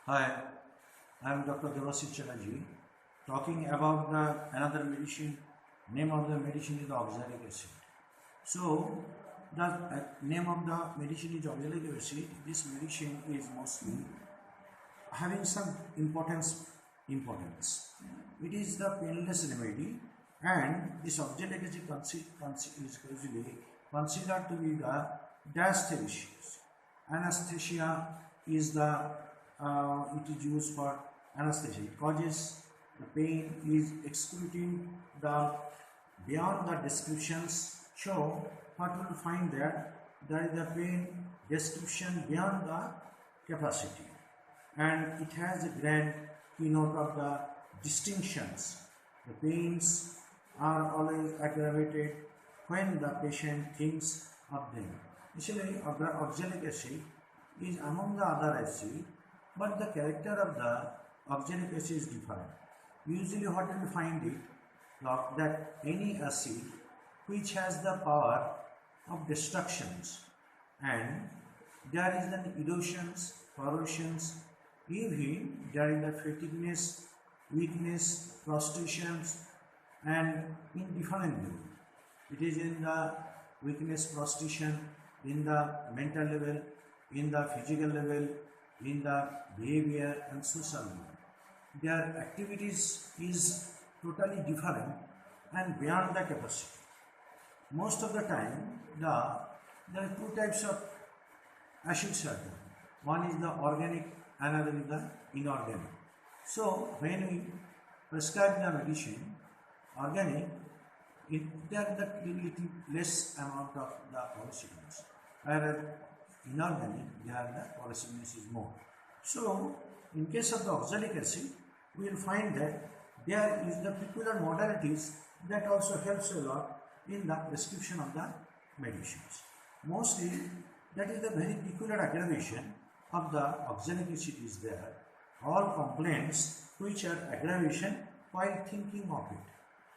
Hi, I am Dr.Chatterjee talking about another medicine. Name of the medicine is Oxalic Acid. So, the name of the medicine is Oxalic Acid. This medicine is mostly having some importance. It is the painless remedy, and this Oxalic Acid is usually considered to be the anesthesia. Anesthesia is it is used for anesthesia. It causes the pain, is excluding the beyond the descriptions. So what we will find that there is a pain description beyond the capacity, and it has a grand keynote of the distinctions. The pains are always aggravated when the patient thinks of them. Actually, oxalic acid is among the other acid, but the character of the oxalic acid is different. Usually what we find it that any acid which has the power of destructions, and there is an erosions, corrosions, even there is the fatigueness, weakness, prostrations, and in different level. It is in the weakness, prostration, in the mental level, in the physical level, in the behavior and social level. Their activities is totally different and beyond the capacity. Most of the time, there are two types of acids are there. One is the organic, another is the inorganic. So, when we prescribe the medicine, organic, there is the little less amount of the corrosiveness, whereas inorganic, there the corrosiveness is more. So, in case of the oxalic acid, we will find that there is the peculiar modalities that also helps a lot in the prescription of the medicines. Mostly, that is the very peculiar aggravation of the oxalic acid is there. All complaints which are aggravation while thinking of it.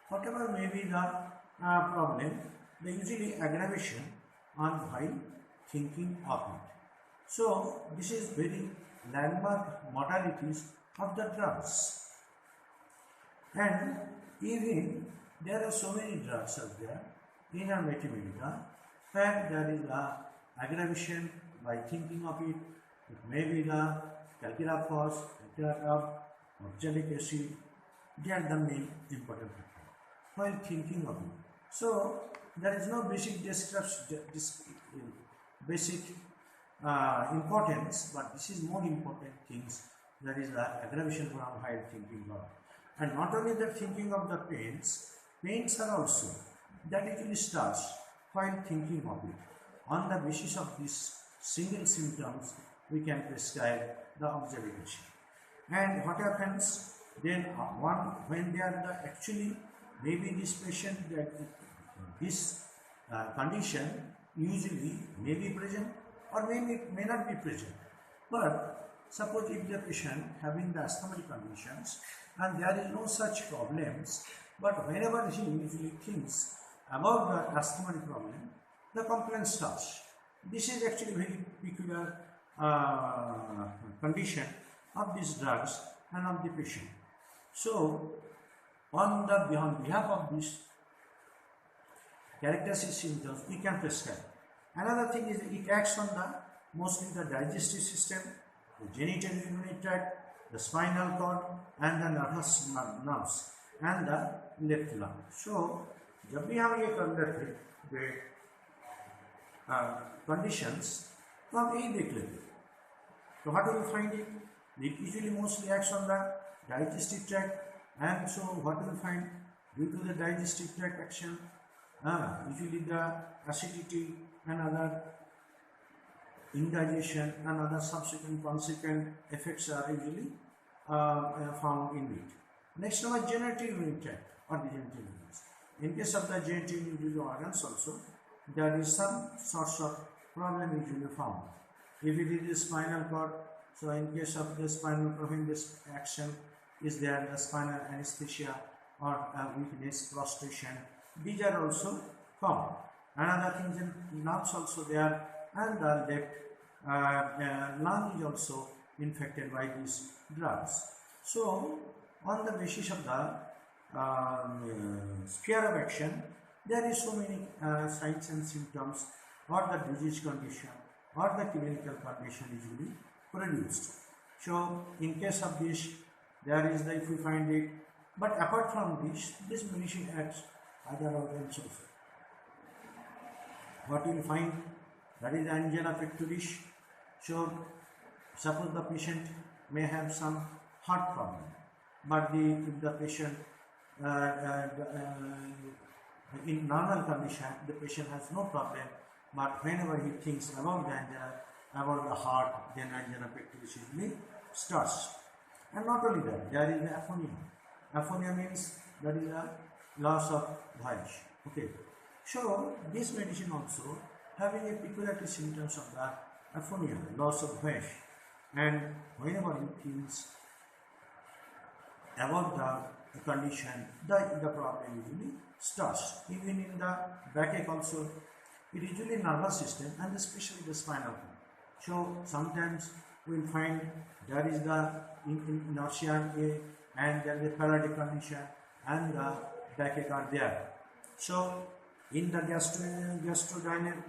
Whatever may be the problem, they usually aggravation on while thinking of it. So, this is very landmark modalities of the drugs. And even there are so many drugs out there in our mathematics where there is a aggravation by thinking of it. It may be the calcium, oxalic acid. They are the main important factor while thinking of it. So there is no basic importance, but this is more important things. That is the aggravation from while thinking of. And not only the thinking of the pains are also that usually starts while thinking of it. On the basis of these single symptoms, we can prescribe the oxalic acid. And what happens then when they are the actually maybe this patient that this condition usually may be present or may not be present. But suppose if the patient having the asthmatic conditions and there is no such problems, but whenever he usually thinks about the asthmatic problem, the complaint starts. This is actually very peculiar condition of these drugs and of the patient. So, on behalf of these characteristic symptoms, we can prescribe. Another thing is it acts on the mostly the digestive system, the genitourinary tract, the spinal cord, and the nervous nerves, and the left lung. So, जब भी हम ये कर conditions, तो हम यही देख लेते. So, how do we find it? It usually mostly acts on the digestive tract, and so what do we find? Due to the digestive tract action, usually the acidity and other indigestion and other subsequent consequent effects are usually found in it. Next one is genitourinary tract or the genital organs. In case of the genitourinary organs also, there is some sorts of problem usually found. If it is the spinal cord, so in case of the spinal cord, when this action is there, the spinal anesthesia or weakness, prostration, these are also found. Another thing is nerves also there, and the left lung is also infected by these drugs. So, on the basis of the sphere of action, there is so many signs and symptoms or the disease condition or the clinical condition usually produced. So, in case of this, there is the, if we find it, but apart from this medicine acts other organs also. What you will find, that is angina pectoris. So, suppose the patient may have some heart problem, but if the patient in normal condition, the patient has no problem, but whenever he thinks about the angina, about the heart, then angina pectoris usually starts. And not only that, there is aphonia. Aphonia means that is a loss of voice. Okay. So this medicine also having a peculiarity symptoms of the aphonia, loss of voice, and whenever he thinks about the condition, the problem usually starts. Even in the backache also, it usually nervous system and especially the spinal cord. So sometimes we will find there is the inertia and there is a paralytic condition and the backache are there. So in the gastrodiarrhea,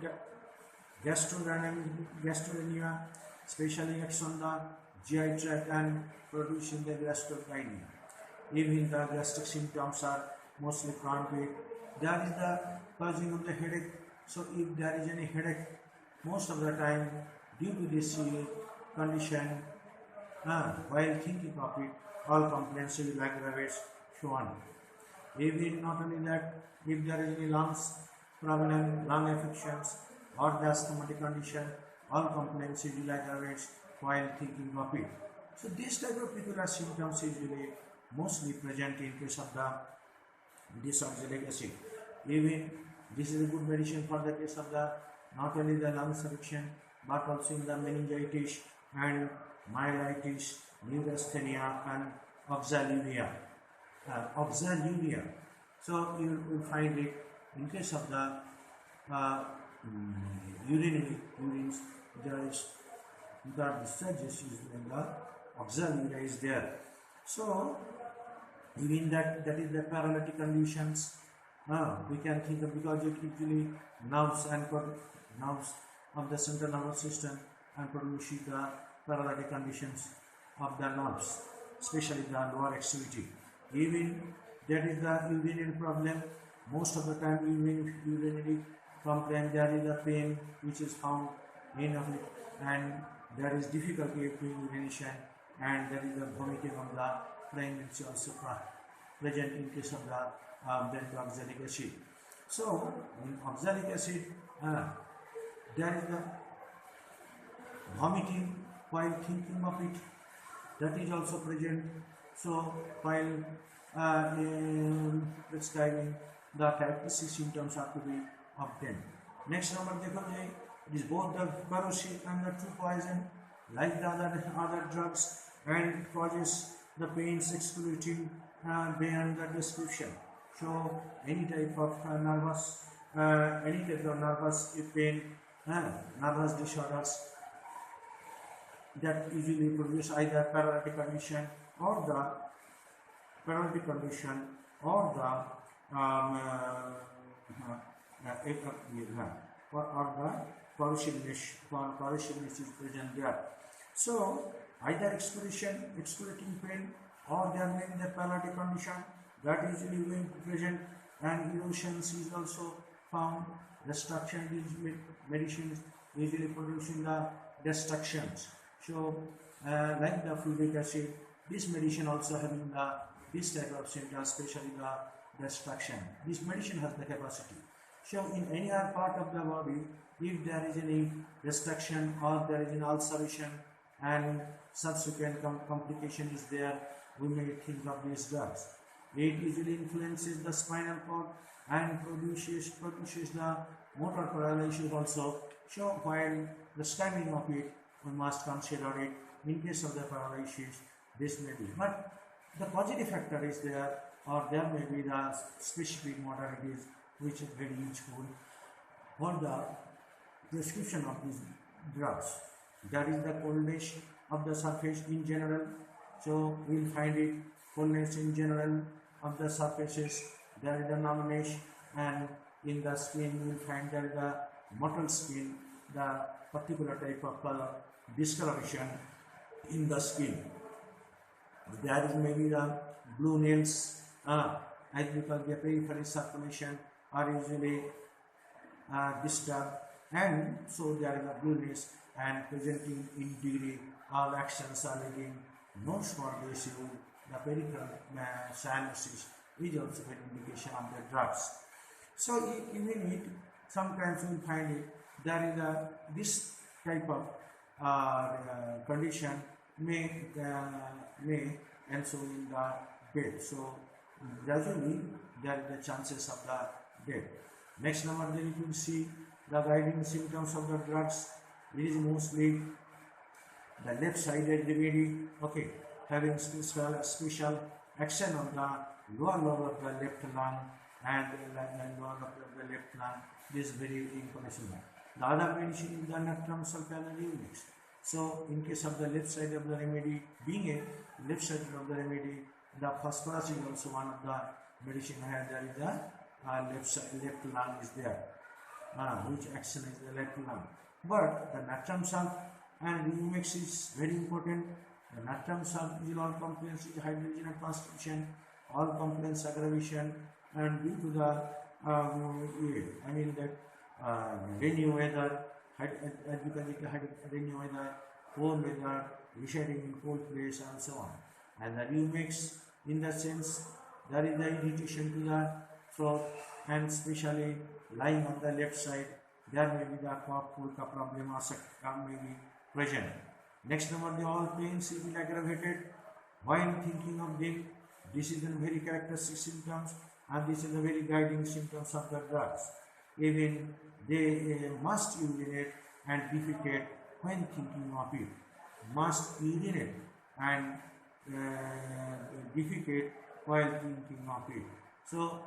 especially acts on the GI tract and producing the gastrodiarrhea. Even the gastric symptoms are mostly chronic. There is the causing of the headache. So if there is any headache, most of the time due to this condition, while thinking of it, all complaints will aggravate, so on. Even not only that, if there is any lungs problem, lung affections, or the asthmatic condition, all complaints will aggravate while thinking of it. So this type of peculiar symptoms usually mostly present in case of the oxalic acid. Even this is a good medicine for the case of the not only the lungs affection but also in the meningitis and myelitis, neurasthenia and oxaluria. So you will find it in case of the urines, there is the discharges is when the oxaluria is there. So even that is the paralytic conditions. We can think of, because it usually nerves of the central nervous system and produces the paralytic conditions of the nerves, especially the lower extremity. Even that is the urinary problem. Most of the time urinary complaint, there is a pain which is found in of it, and there is difficulty in urination, and there is a vomiting on the pregnancy also present in case of the oxalic acid. So in oxalic acid, there is the vomiting while thinking of it, that is also present. So while prescribing, the characteristic symptoms have to be obtained. Next number, it is both the corrosive and the true poison, like the other drugs, and causes the pains excruciating beyond the description. So any type of nervous pain, nervous disorders that usually produce either paralytic condition or the corrosiveness is present there. So either excruciating pain, or there may be the paralytic condition that usually will be present, and erosions is also found. Destruction is medicines usually producing the destructions. So like the fluoric acid, this medicine also having this type of symptoms, especially the destruction. This medicine has the capacity. So in any other part of the body, if there is any destruction or there is an ulceration and subsequent complication is there, we may think of these drugs. It usually influences the spinal cord and produces the motor paralysis also. So while the timing of it, we must consider it in case of the paralysis, this may be. But the positive factor is there, or there may be the specific modalities which is very useful for the prescription of these drugs. That is the coldness of the surface in general. So we'll find it coldness in general of the surfaces. There is the numbness, and in the skin we'll find there is the mottled skin, the particular type of color discoloration in the skin. There is maybe the blue nails, as because the peripheral circulation are usually disturbed, and so there is a blueness and presenting in degree. All actions are leading notes for this. The peripheral cyanosis is also an indication of the drugs. So even it sometimes we find it there is a this type of condition may and so in the death. So gradually there is the chances of the death. Next number, then you can see the guiding symptoms of the drugs. It is mostly the left-sided remedy, okay, having special action on the lower lobe of the left lung and lower lobe of the left lung. This is very important. The other medicine is the nocturnal sulfonylureas. So, in case of the left side of the remedy, being a left side of the remedy, the phosphorus is also one of the medicine where there is the left lung is there, which action is the left lung. But the natrum salt and Rumex is very important. The natrum salt is all complaints is hydrogen constitution, all complaints aggravation, and due to the rainy weather, rainy weather, cold weather, residing in cold place, and so on. And the Rumex, in the sense, there is the irritation to the throat, and especially lying on the left side, there may be the cough, problem may be present. Next number, the all pains will be aggravated while thinking of them. This is a very characteristic symptoms, and this is a very guiding symptoms of the drugs. Even they must urinate and defecate when thinking of it. Must urinate and defecate while thinking of it. So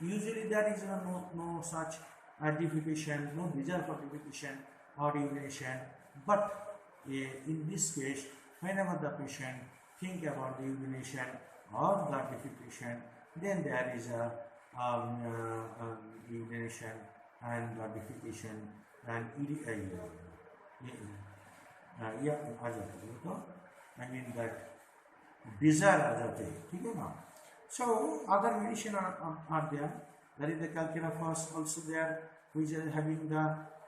usually there is no such defecation, no desire for defecation or urination. But in this case, whenever the patient think about the urination or the defecation, then there is a urination and the defecation and I mean that desire ajate. So other medicine are there. There is the calciferous also there, which is having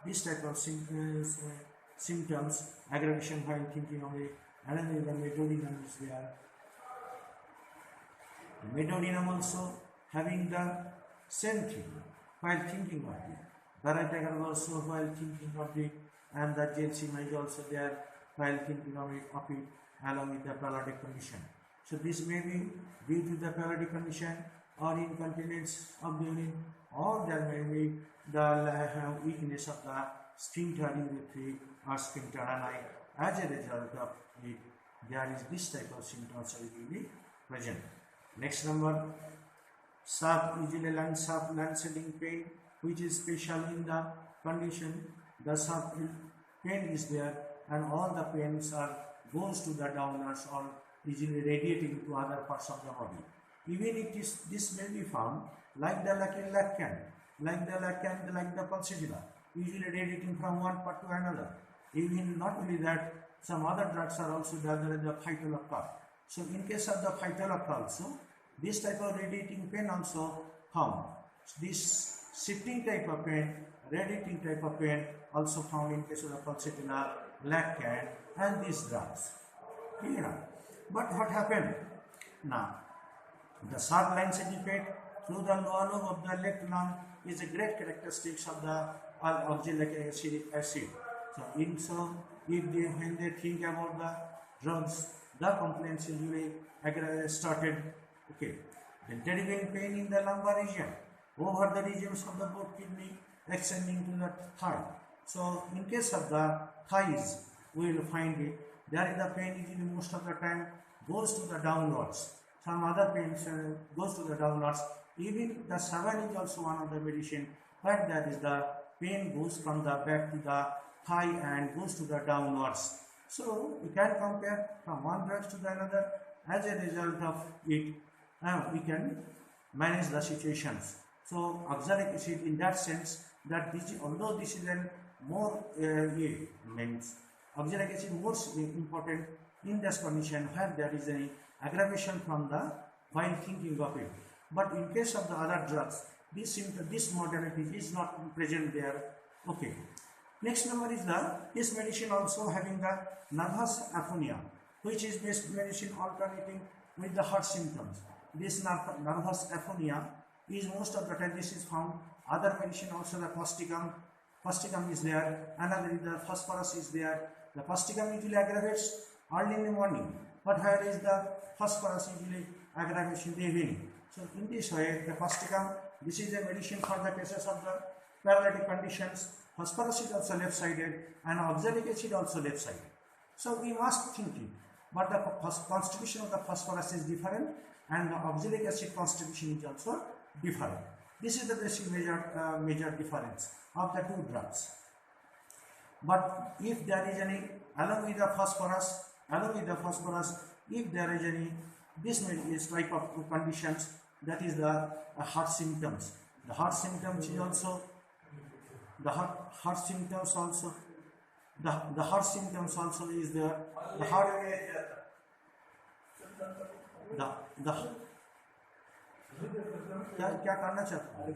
this type of symptoms, aggravation while thinking of it. And then the metodinum is there. The metodinum also having the same thing while thinking of it. Baratagar also while thinking of it, and the gelsima is also there while thinking of it, along with the paralytic condition. So this may be due to the paralytic condition or incontinence of the urine, or there may be the weakness of the sphincter urethra or sphincter ani. As a result of it, there is this type of symptoms will be present. Next number, usually lancing pain, which is special in the condition. The pain is there, and all the pains goes to the downwards or easily radiating to other parts of the body. Even this may be found like the lacan, like the pulsatilla, usually radiating from one part to another. Even not only that, some other drugs are also there in the phytolactal. So in case of the phytolactal also, this type of radiating pain also found. This shifting type of pain, radiating type of pain also found in case of the pulsatilla, lacan, and these drugs. Clear? But what happened? Now, the sharp lines effect through the lower lobe of the left lung is a great characteristic of the oxalic acid. So, when they think about the drugs, the complaints usually started. Okay, then terrible pain in the lumbar region, over the regions of the both kidney, extending to the thigh. So, in case of the thighs, we will find it. There is the pain usually most of the time goes to the downwards. Some other pains goes to the downwards. Even the savan is also one of the medicine, but that is the pain goes from the back to the thigh and goes to the downwards. So we can compare from one drug to the another. As a result of it, we can manage the situations. So oxalic acid, in that sense, that this is, although this is an more means oxalic acid more important in this condition where there is any aggravation from the while thinking of it. But in case of the other drugs, this modality is not present there. Okay. Next number is this medicine also having the nervous aphonia, which is this medicine alternating with the heart symptoms. This nervous aphonia is most of the time this is found. Other medicine also, the posticum is there, another is the phosphorus is there. The posticum usually aggravates early in the morning, but where is the phosphorus usually aggravates in the evening. So in this way, the posticum, this is a medicine for the cases of the paralytic conditions. Phosphorus is also left-sided and oxalic acid also left-sided. So we must think it, but the constitution of the phosphorus is different and the oxalic acid constitution is also different. This is the basic major difference of the two drugs. But if there is any, along with the phosphorus, if there is any, this type of conditions, that is the heart symptoms. The heart symptoms is also the heart symptoms also is there. The heart क्या करना चाहते हैं?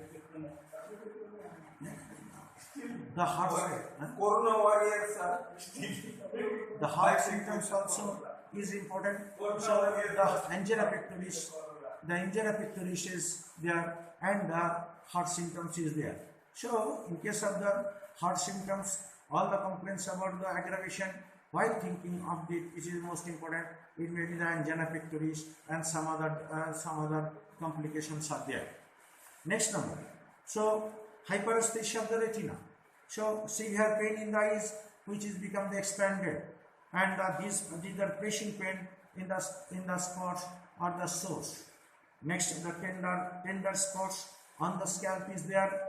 The heart symptoms also is important. So the angina pectoris is there and the heart symptoms is there. So in case of the heart symptoms, all the complaints about the aggravation while thinking of it, which is most important, it may be the angina pectoris and some other complications are there. Next number. So hyperesthesia of the retina. So severe pain in the eyes, which is become the expanded, and these are pressing pain in the spots or the sores. Next, the tender spots on the scalp is there.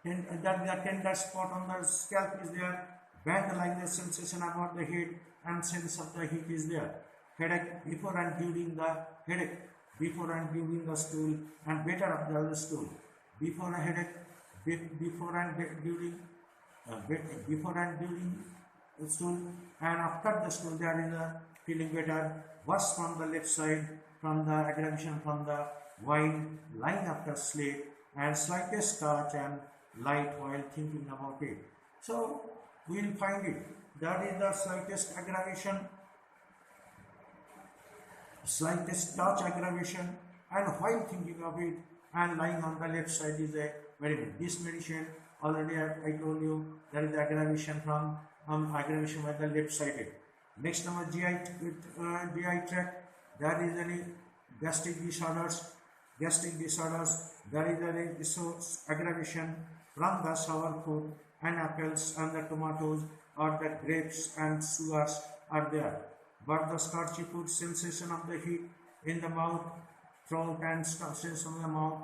And that the tender spot on the scalp is there. Band-like the sensation about the head and sense of the heat is there. Headache before and during the stool and better of the stool. Before a headache, before and during the stool, and after the stool there is a feeling better. Worse from the left side, from the aggravation from the while lying after sleep, and slightest touch and light while thinking about it. So we will find it. That is the slightest aggravation, slightest touch aggravation, and while thinking of it and lying on the left side is a very good. This medicine already I told you there is aggravation from aggravation by the left sided. Next number GI tract. There is any gastric disorders. There is any aggravation from the sour food and apples and the tomatoes or the grapes and sugars are there. But the starchy food, sensation of the heat in the mouth, throat and sensation of the mouth,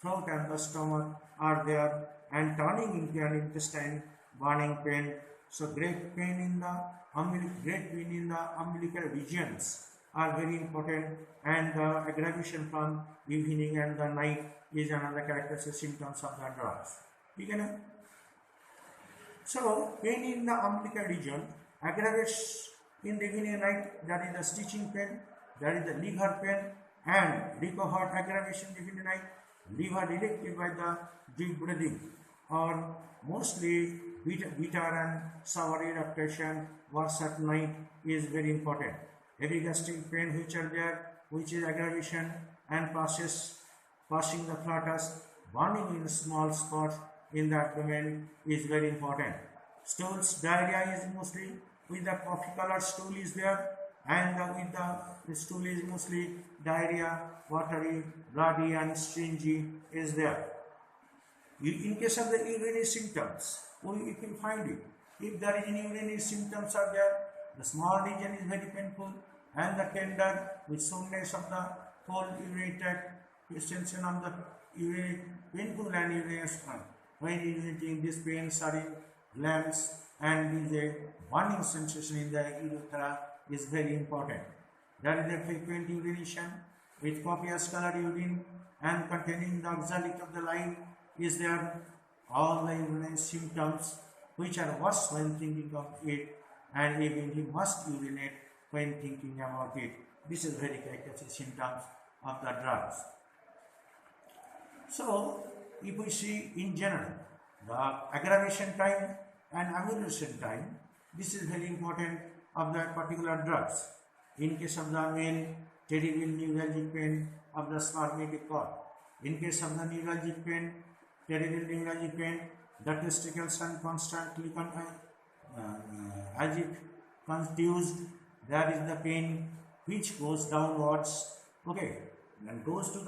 throat and the stomach are there, and turning into an intestine, burning pain. So great pain in the umbilical regions are very important, and the aggravation from evening and the night is another characteristic symptoms of the drugs. So pain in the umbilical region aggravates in the evening and night. That is the stitching pain, that is the liver pain, and recovered aggravation during the night. Liver directed by the deep breathing, or mostly bitter and sour eruption worse at night is very important. Heavy gastric pain which are there, which is aggravation and passing the flatus, burning in small spots in the abdomen is very important. Stools, diarrhea is mostly with the coffee color stool is there, and with the stool is mostly diarrhea, watery, bloody and stringy is there. In case of the urinary symptoms, you can find it. If there is any urinary symptoms are there, the small region is very painful, and the tender with soreness of the whole urinary tract, extension of the urinary, painful and urinary. When urinating, these pains are in glands and is a burning sensation in the urethra is very important. There is a frequent urination with copious colored urine and containing the oxalic of the line is there. All the urinary symptoms which are worse when thinking of it, and even he must urinate when thinking about it. This is very characteristic symptoms of the drugs. So, if we see in general the aggravation time and amelioration time, this is very important of the particular drugs. In case of the male, terrible neuralgic pain of the spermatic cord. In case of the neuralgic pain, terrible neuralgic pain, the testicles are constantly as if confused. There is the pain which goes downwards, okay, and goes to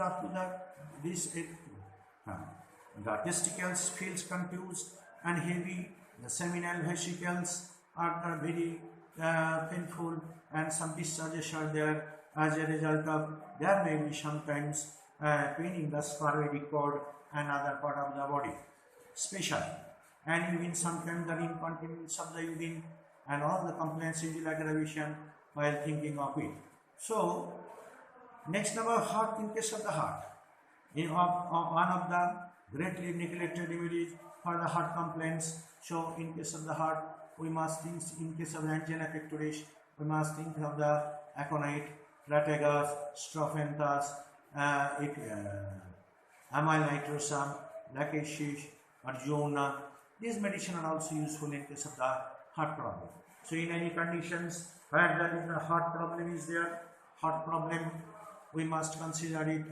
the testicles feels confused and heavy. The seminal vesicles are very painful, and some discharges are there. As a result of, there may be sometimes pain in the spermatic cord and other part of the body, special, and even sometimes the incontinence of the urine and all the complaints in aggravation while thinking of it. So, next number, heart. In case of the heart, one of the greatly neglected remedies for the heart complaints. So, in case of the heart, we must think, in case of the angina pectoris, we must think of the aconite, Crataegus, Strophanthus, amyl nitrosum, lacacious, arjuna. These medicines are also useful in case of the heart problem. So, in any conditions where there is a heart problem is there, heart problem, we must consider it.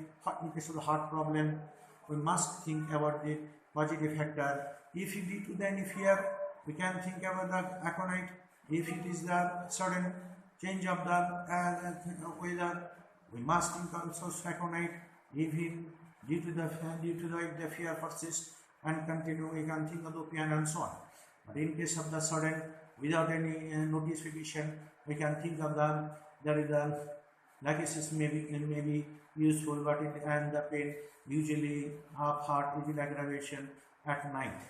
In case of the heart problem, we must think about the positive factor. If it due to the any fear, we can think about the aconite. If it is the sudden change of the weather, we must think also aconite. If it due to the fear persists and continue, we can think of the opium and so on. But in case of the sudden, without any notification, we can think of there is a lacacious may be useful, but and the pain usually of heart usually aggravation at night.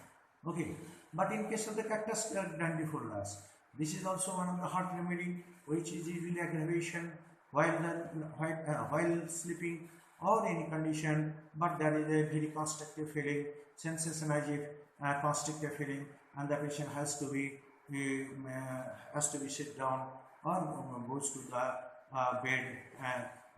Okay, but in case of the cactus grandiflorus, this is also one of the heart remedy which is usually aggravation while sleeping or any condition, but there is a very constrictive feeling, sensation as if constrictive feeling, and the patient has to be sit down or goes to the bed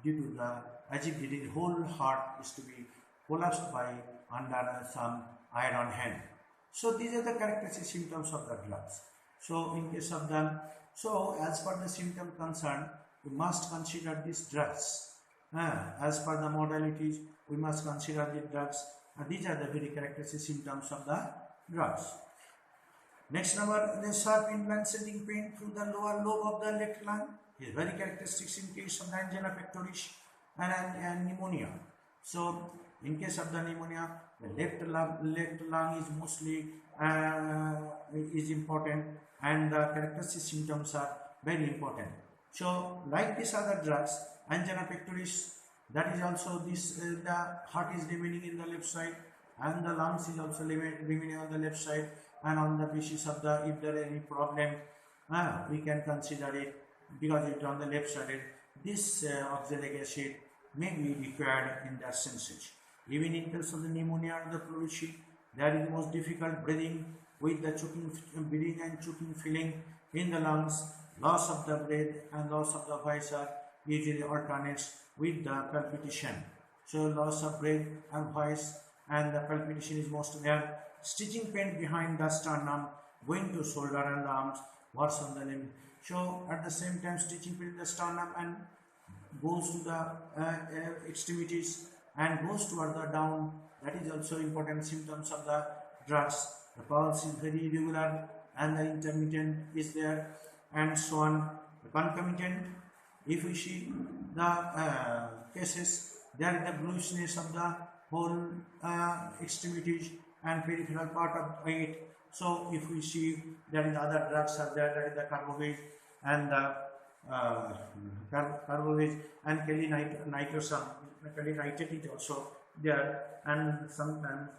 due to the as if the whole heart is to be collapsed by under some iron hand. So these are the characteristic symptoms of the drugs. So in case of them, so as per the symptom concerned, we must consider these drugs. As per the modalities, we must consider the drugs. These are the very characteristic symptoms of the drugs. Next number, the sharp implant sending pain through the lower lobe of the left lung is very characteristic in case of the angina pectoris and pneumonia. So, in case of the pneumonia, the left lung is mostly is important, and the characteristic symptoms are very important. So, like these other drugs, angina pectoris, that is also this the heart is remaining in the left side, and the lungs is also remaining on the left side, and on the basis of the if there is any problem, we can consider it because it is on the left side. This oxalic acid may be required in that senses. Even in case of the pneumonia or the pleurisy, there is most difficult breathing with the choking, breathing and choking feeling in the lungs. Loss of the breath and loss of the voice are usually alternates with the palpitation. So loss of breath and voice and the palpitation is most rare. Stitching pain behind the sternum, going to shoulder and the arms, worse on the limb. So at the same time, stitching pain in the sternum and goes to the extremities and goes toward the down. That is also important symptoms of the drugs. The pulse is very irregular and the intermittent is there, and so on. The concomitant, if we see the cases, there is the bluishness of the whole extremities and peripheral part of it. So if we see there is other drugs are there, there is the carbovage and the carbovage and nitrate is also there, and sometimes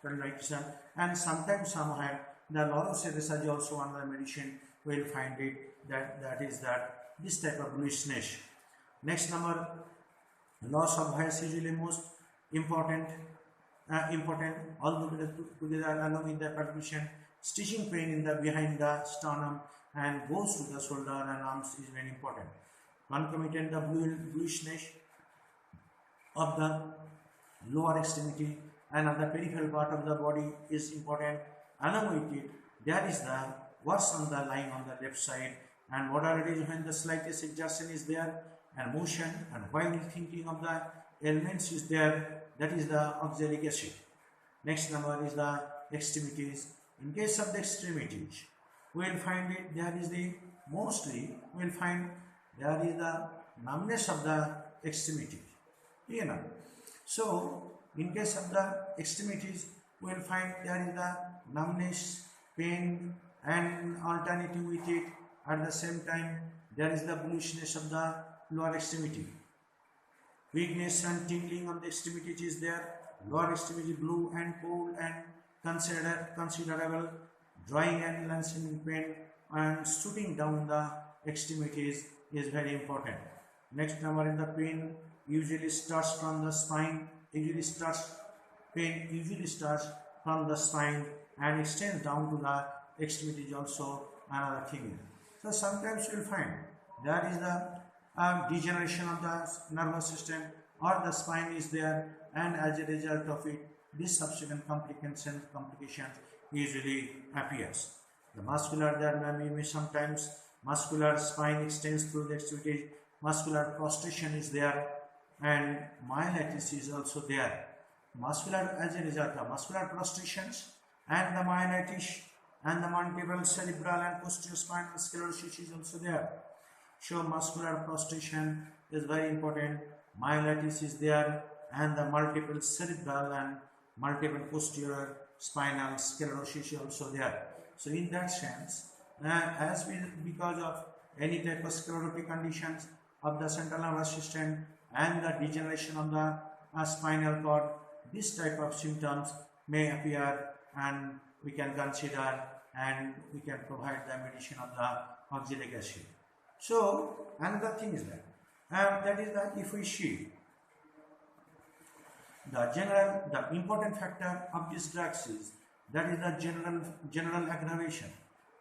nitrogen, and sometimes some have The Loroserasa is also another medicine. We will find it that is that this type of bluishness. Next number, loss of voice is usually most important. All together along with the percussion, stitching pain in the behind the sternum and goes to the shoulder and arms is very important. Concomitant the bluishness of the lower extremity and of the peripheral part of the body is important. Along with it, there is the worse on the line on the left side, and what are it is when the slightest exertion is there and motion, and while thinking of the elements is there, that is the oxalic acid. Next number is the extremities. In case of the extremities, we will find it there is the mostly we will find there is the numbness of the extremities. You know. So in case of the extremities, we will find there is the numbness, pain, and alternative with it. At the same time, there is the bluishness of the lower extremity. Weakness and tingling of the extremities is there. Lower extremity blue and cold and considerable drying and lancing pain and shooting down the extremities is very important. Next number in the pain usually starts from the spine. Pain usually starts from the spine and extends down to the extremities also another thing. So sometimes you will find there is the degeneration of the nervous system or the spine is there, and as a result of it, this subsequent complications usually appears. The muscular, there may be sometimes muscular spine extends through the extremities, muscular prostration is there, and myelitis is also there. Muscular, as a result of muscular prostrations and the myelitis and the multiple cerebral and posterior spinal sclerosis is also there. So muscular prostration is very important. Myelitis is there, and the multiple cerebral and multiple posterior spinal sclerosis is also there. So in that sense, because of any type of sclerotic conditions of the central nervous system and the degeneration of the spinal cord, this type of symptoms may appear, and we can consider and we can provide the medicine of the oxalic acid. So another thing is that is that if we see the important factor of these drugs is that is the general aggravation.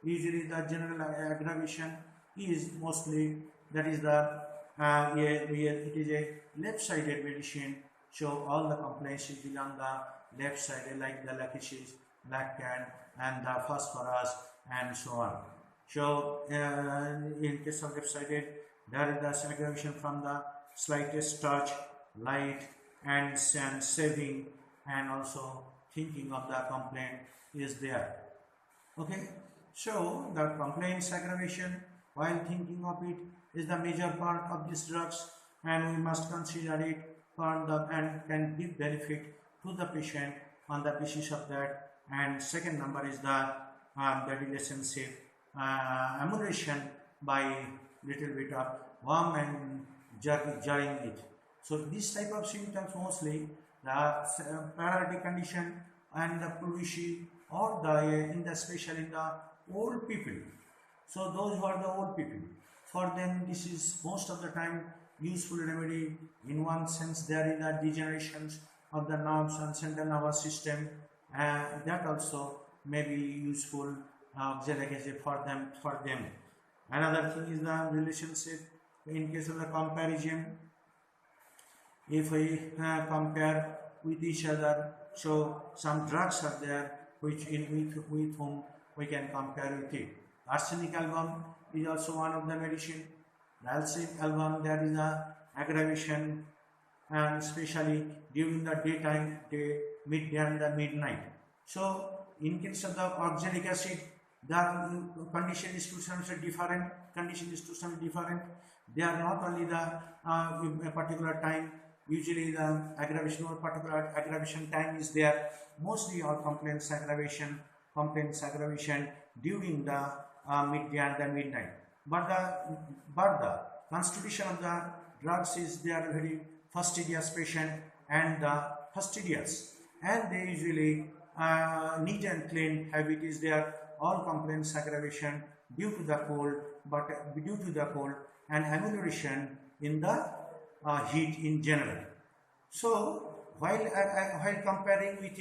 Usually the general aggravation is mostly that is the it is a left-sided medicine. So all the complaints is on the left side, like the lacusis, black cat, and the phosphorus, and so on. So in case of left-sided, there is the aggravation from the slightest touch, light, and saving, and also thinking of the complaint is there. Okay, so the complaints aggravation while thinking of it is the major part of these drugs, and we must consider it for the and can give benefit to the patient on the basis of that. And second number is the relationship emulation by little bit of warm and jarring it. So this type of symptoms mostly the paralytic condition and the pleurisy or especially in the old people. So those who are the old people, for them this is most of the time useful remedy. In one sense, there is a degeneration of the nerves and central nervous system, that also may be useful oxalic acid for them. Another thing is the relationship in case of the comparison. If we compare with each other, so some drugs are there with whom we can compare with it. Arsenic album is also one of the medicine. The arsenic album, there is a aggravation, and especially during the daytime, midday and the midnight. So in case of the oxalic acid, the condition is to some extent different. They are not only the a particular time. Usually the aggravation or particular aggravation time is there. Mostly our complaints aggravation during the midday and the midnight. But the constitution of the drugs is they are very fastidious patient and the fastidious, and they usually neat and clean habit is there. All complaints aggravation due to the cold, and amelioration in the heat in general. So while comparing with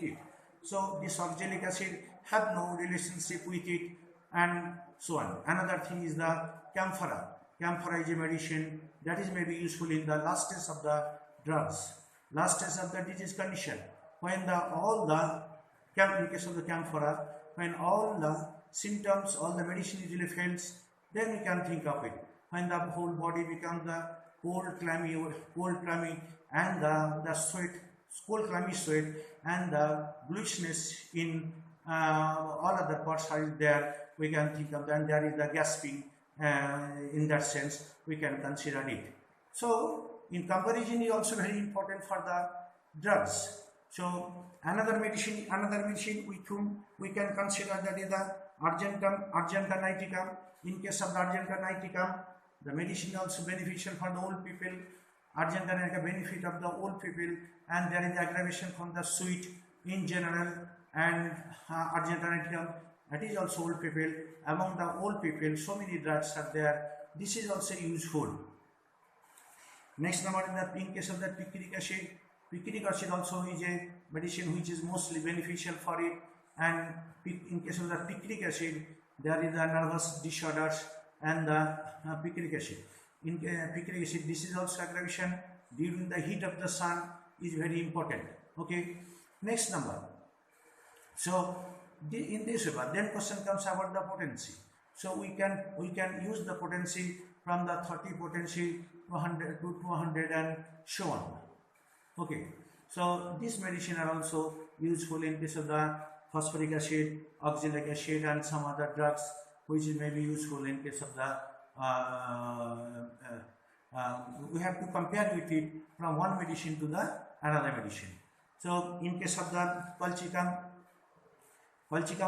it, so this oxalic acid have no relationship with it, and so on. Another thing is the camphora. Camphora is a medicine that is maybe useful in the last stage of the drugs, last stage of the disease condition. When in case of the camphora, when all the symptoms, all the medicine usually fails, then we can think of it. When the whole body becomes the cold, clammy, and the sweat, cold, clammy sweat, and the bluishness in all other parts are there, we can think of that. There is the gasping. In that sense, we can consider it. So, in comparison is also very important for the drugs. So, another medicine with whom we can consider, that is the Argentum niticum. In case of the Argentum niticum, the medicine also beneficial for the old people. Argentum niticum benefit of the old people, and there is aggravation from the sweat in general, and Argentum niticum, that is also old people. Among the old people, so many drugs are there. This is also useful. Next number, in case of the picric acid. Picric acid also is a medicine which is mostly beneficial for it. And in case of the picric acid, there is the nervous disorders and the picric acid. In picric acid, this is also aggravation during the heat of the sun is very important. Okay. Next number. So in this way, then question comes about the potency. So we can use the potency from the 30 potency to 100 to 200 and so on. Okay. So this medicine are also useful in case of the phosphoric acid, oxalic acid, and some other drugs which may be useful in case of the we have to compare with it from one medicine to the another medicine. So in case of the colchicum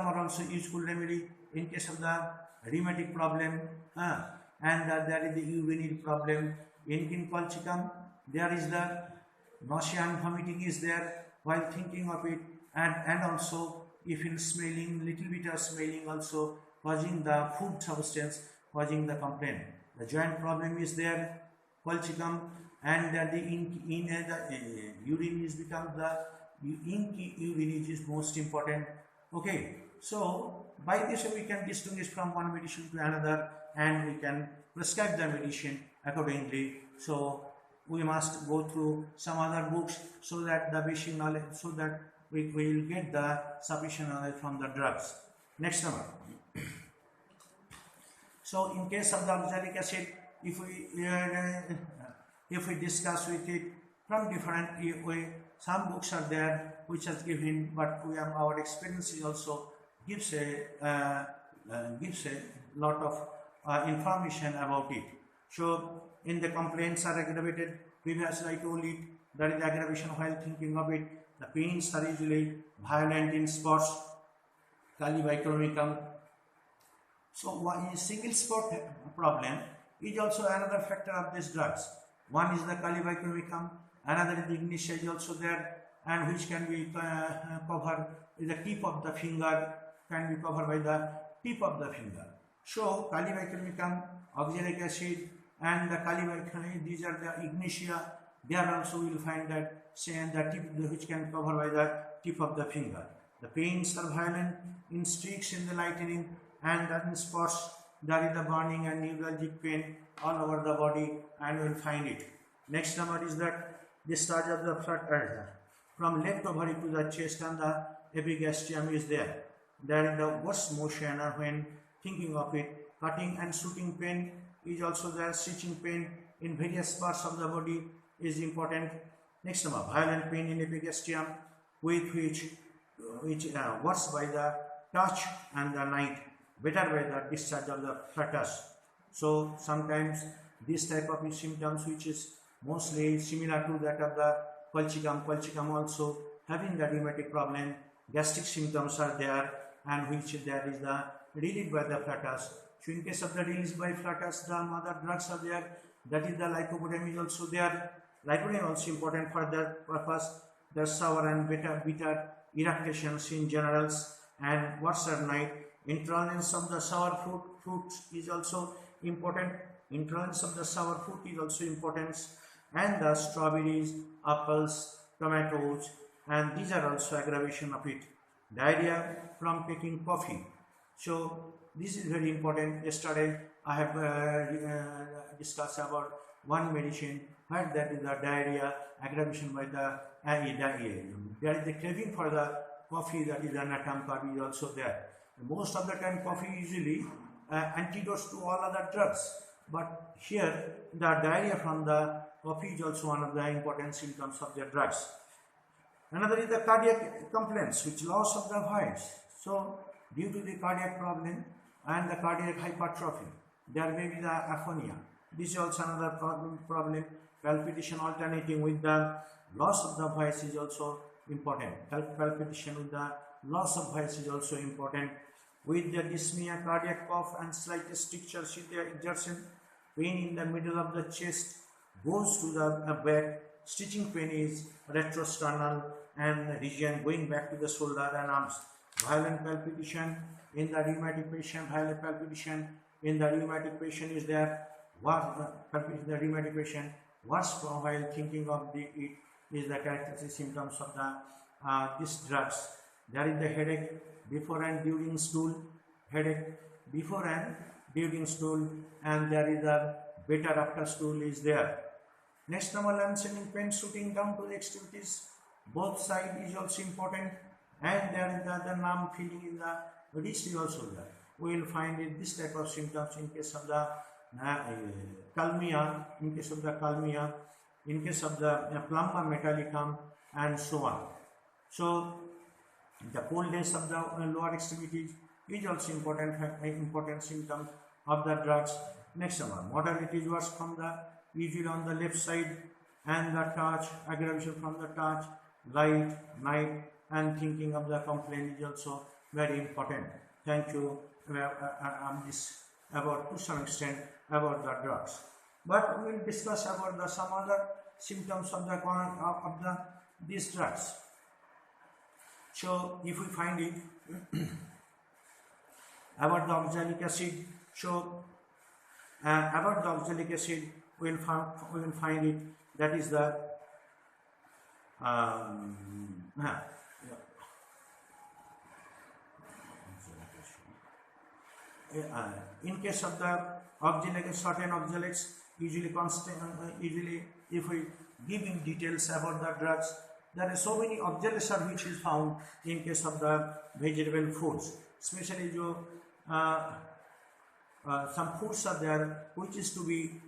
are also useful remedy in case of the rheumatic problem, and there is the urinary problem. In colchicum, there is the nausea and vomiting is there while thinking of it, and also if in smelling, little bit of smelling also causing the food substance, causing the complaint. The joint problem is there, colchicum, and the urine is become the inky urine is most important. Okay, so by this we can distinguish from one medicine to another, and we can prescribe the medicine accordingly. So we must go through some other books so that the basic knowledge, so that we will get the sufficient knowledge from the drugs. Next number. So in case of the oxalic acid, if we discuss with it from different way, some books are there which has given, but we have our experiences also gives a lot of information about it. So in the complaints are aggravated. Previously I told it, there is aggravation while thinking of it. The pains are usually violent in spots, calibichromicum. So one is single spot problem is also another factor of these drugs. One is the calibichromicum, another is the ignitia is also there, and which can be covered with the tip of the finger, can be covered by the tip of the finger. So calibichromicum, oxalic acid, and the calibichromicum, these are the ignitia. There also you will find that the tip which can cover by the tip of the finger. The pains are violent in streaks in the lightning, and in spots there is the burning and neuralgic pain all over the body, and you will find it. Next number is that discharge of the flat earth from left ovary to the chest, and the epigastrium is there. There is the worst motion, or when thinking of it, cutting and shooting pain is also there. Stitching pain in various parts of the body is important. Next number, violent pain in epigastrium, with which worse by the touch and the night, better by the discharge of the flatus. So sometimes this type of symptoms, which is mostly similar to that of the colchicum also having the rheumatic problem, gastric symptoms are there, and which there is the released by the flatus. So in case of the release by flatus, the other drugs are there, that is the lycopodium is also there. Lycopodium also important for that purpose. the sour and bitter irritations in generals, and worse at night. Intolerance of the sour fruits is also important. Intolerance of the sour fruit is also important, and the strawberries, apples, tomatoes, and these are also aggravation of it. Diarrhea from taking coffee. So this is very important. Yesterday I have discussed about one medicine, right? That is the diarrhea, aggravation by the diarrhea. There is the craving for the coffee, that is anatom card is also there. Most of the time coffee usually antidotes to all other drugs, but here the diarrhea from the coffee is also one of the important symptoms of the drugs. Another is the cardiac complaints, which loss of the voice. So due to the cardiac problem and the cardiac hypertrophy, there may be the aphonia. This is also another problem. Palpitation alternating with the loss of the voice is also important. Palpitation with the loss of voice is also important. With the dyspnea, cardiac cough, and slightest stricture exertion, pain in the middle of the chest goes to the back. Stitching pain is retrosternal and region going back to the shoulder and arms. Violent palpitation in the rheumatic patient. Violent palpitation in the rheumatic patient is there. What palpitation in the rheumatic patient? Worse while thinking of it is the characteristic symptoms of the these drugs. There is the headache before and during stool. Headache before and during stool, and there is a better after stool is there. Next, lancing pain shooting down to the extremities. Both sides is also important, and there is the numb feeling in the wrist is also there. We will find it, this type of symptoms in case of the calmia, in case of the calmia, in case of the plumba metallicum, and so on. So the coldness of the lower extremities is also important symptom of the drugs. Next one, moderate is worse from the usually on the left side, and the touch, aggravation from the touch, light, night, and thinking of the complaint is also very important. Thank you. This about to some extent about the drugs, but we will discuss about some other symptoms of these drugs. So if we find it about the oxalic acid, so about the oxalic acid, we will find it, that is the in case of the oxalic, certain oxalates usually usually if we give in details about the drugs, there are so many oxalates which is found in case of the vegetable foods, especially some foods are there which is to be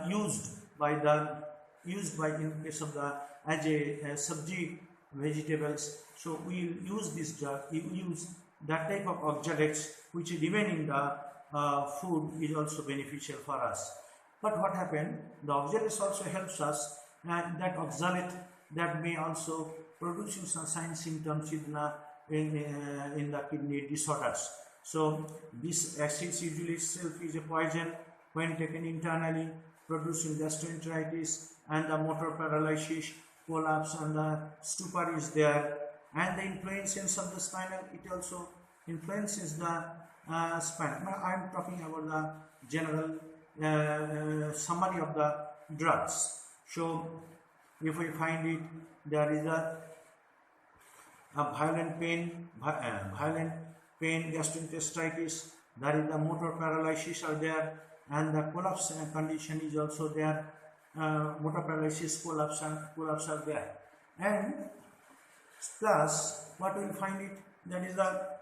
used by in case of the as a sabji vegetables. So we will use this drug, use that type of oxalates which remain in the food is also beneficial for us. But what happened, the oxalates also helps us, and that oxalate that may also produce some signs symptoms in the kidney disorders. So this acids usually itself is a poison when taken internally, producing gastroenteritis and the motor paralysis, collapse, and the stupor is there. And the influences of the spinal, it also influences the spine. Now I am talking about the general summary of the drugs. So if we find it, there is a violent pain, gastroenteritis, there is the motor paralysis are there, and the collapse condition is also there. Motor paralysis, collapse are there. And plus, what we will find it, that is the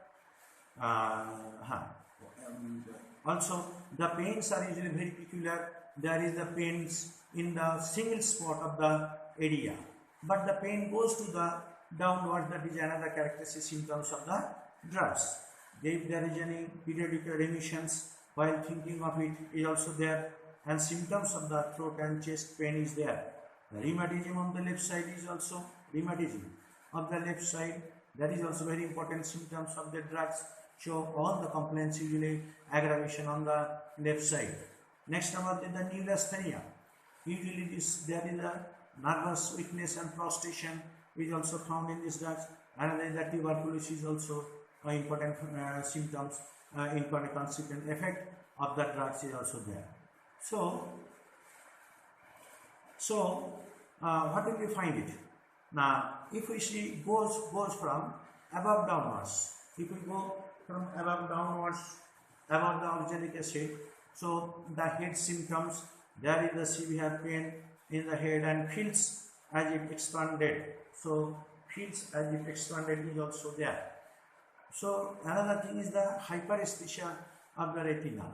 also the pains are usually very peculiar. There is the pains in the single spot of the area, but the pain goes to the downward. That is another characteristic symptoms of the drugs. If there is any periodic remissions while thinking of it is also there, and symptoms of the throat and chest pain is there. The rheumatism on the left side is also rheumatism of the left side. That is also very important symptoms of the drugs. Show all the complaints usually aggravation on the left side. Next number is the neurasthenia. Usually there is a nervous weakness and prostration is also found in these drugs. Another is that tuberculosis is also important symptoms, important consequent effect of the drugs is also there. So what will we find it? Now, if we see goes from above downwards, if we go from above downwards, above the oxalic acid, so the head symptoms, there is the severe pain in the head and feels as if expanded. So feels as if expanded is also there. So another thing is the hyperesthesia of the retina.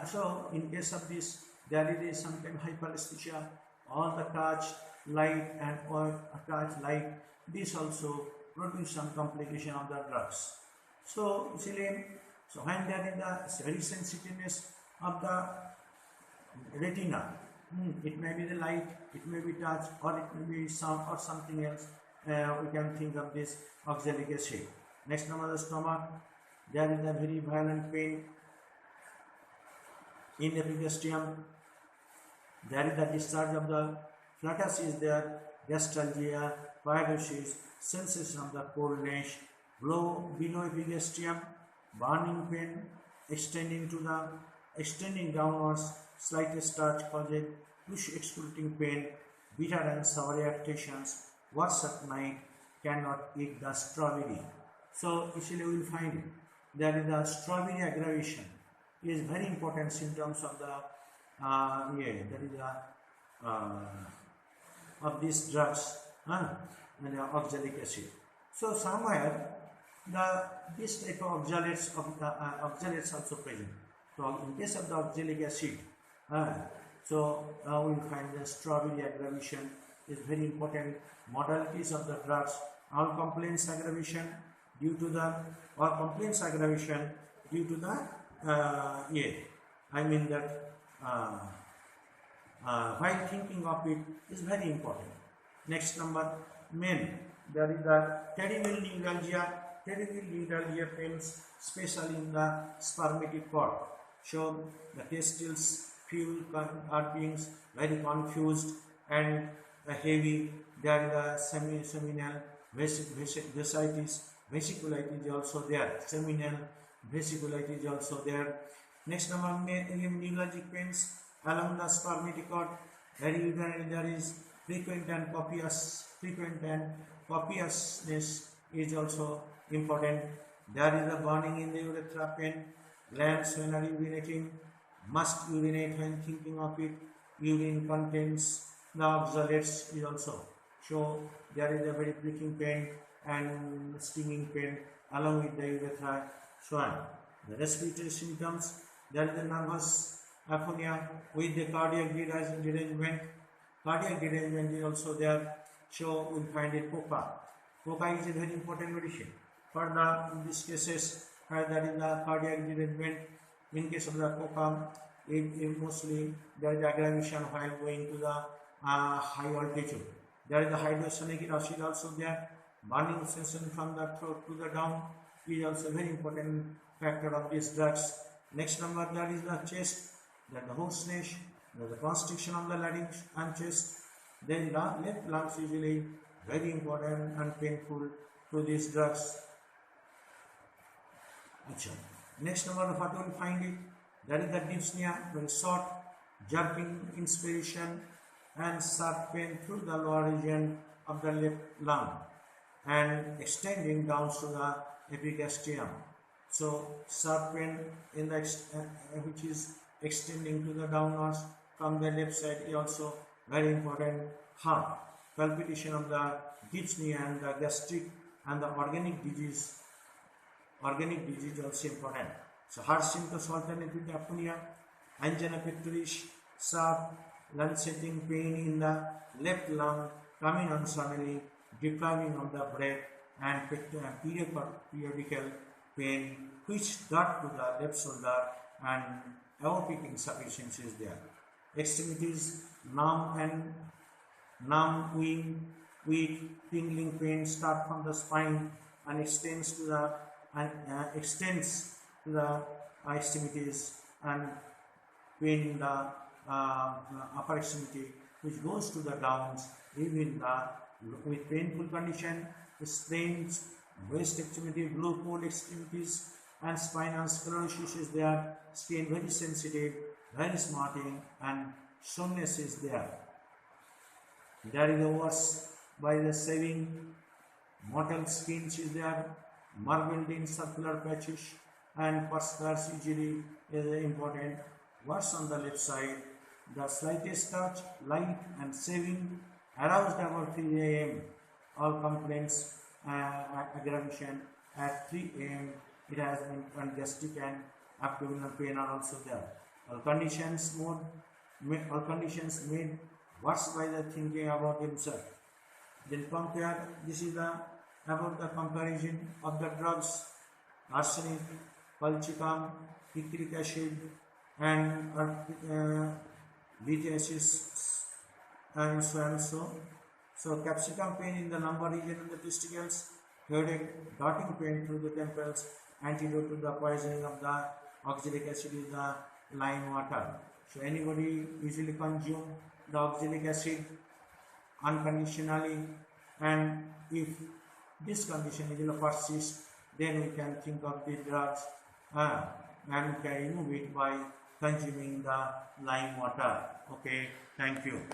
So in case of this, there is sometimes hyperesthesia on the touch, light and or touch light. This also produce some complication of the drugs. So when there is the very sensitiveness of the retina, it may be the light, it may be touch, or it may be sound or something else. We can think of this oxalic acid. Next number, the stomach. There is a very violent pain in the epigastrium. There is the discharge of the flatus is there, gastralgia, pyrosis, sensation of the coldness, below epigastrium, burning pain, extending downwards, slightest touch causes push excruciating pain, bitter and sour irritations, worse at night, cannot eat the strawberry. So easily we will find it. There is a strawberry aggravation is very important symptoms of the of these drugs and the oxalic acid. So somewhere this type of oxalates also present. So in case of the oxalic acid, we will find the strawberry aggravation is very important. Modalities of the drugs, all complaints aggravation due to the while thinking of it is very important. Next number, men. There is the terrible neuralgia pains, especially in the spermatic cord. So the testicles are being very confused and heavy. There is the seminal vesiculitis is also there. Seminal vesiculitis is also there. Next number, neuralgic pains along the spermatic cord. There is frequent and copiousness is also important. There is a burning in the urethra pain, glands when are urinating, must urinate when thinking of it, urine contains the oxalates is also. So there is a very pricking pain and stinging pain along with the urethra. So on. The respiratory symptoms, there is the nervous apnea with the cardiac derangement. Cardiac derangement is also there. So we will find it coca. Coca is a very important medicine. Further, in these cases, where there is the cardiac derangement, in case of the coca, mostly there is aggravation while going to the high altitude. There is the hydrocyanuric acid also there. Burning sensation from the throat to the down is also very important factor of these drugs. Next number, there is the chest, there is the hoarseness, there is the constriction of the larynx and chest. Then the left lungs usually very important and painful to these drugs. Next number, what we will find it? There is the dyspnea, very short, jerking inspiration and sharp pain through the lower region of the left lung and extending down to the epigastrium. So sharp pain in the which is extending to the downwards from the left side is also very important. Heart palpitation of the dyspnea and the gastric and the organic disease also important. So heart symptoms alternate with apnea, angina pectoris, sharp lancing pain in the left lung coming on suddenly, depriving of the breath and periodical pain which got to the left shoulder and aortic insufficiency is there. Extremities numb, weak, tingling pain start from the spine and extends to the extremities and pain in the upper extremity which goes to the downs, even with painful condition, sprains, waist extremity, blue pole extremities, and spinal sclerosis is there, skin very sensitive, very smarting, and soreness is there. There is a worse by the saving, mottled skins is there, marbled in circular patches, and scars usually is important. Worse on the left side, the slightest touch, light, and saving aroused about 3 a.m. All complaints aggravation at 3 a.m. It has been gastric and abdominal pain are also there. All conditions made worse by the thinking about himself. Then compare. This is about the comparison of the drugs: arsenic, colchicum, picric acid, and lithiasis, and so and so. So capsicum pain in the lumbar region of the testicles, headache, darting pain through the temples. Antidote to the poisoning of the oxalic acid is the lime water. So anybody usually consume the oxalic acid unconditionally, and if this condition will persist, then we can think of the drugs and we can remove it by consuming the lime water. Okay, thank you.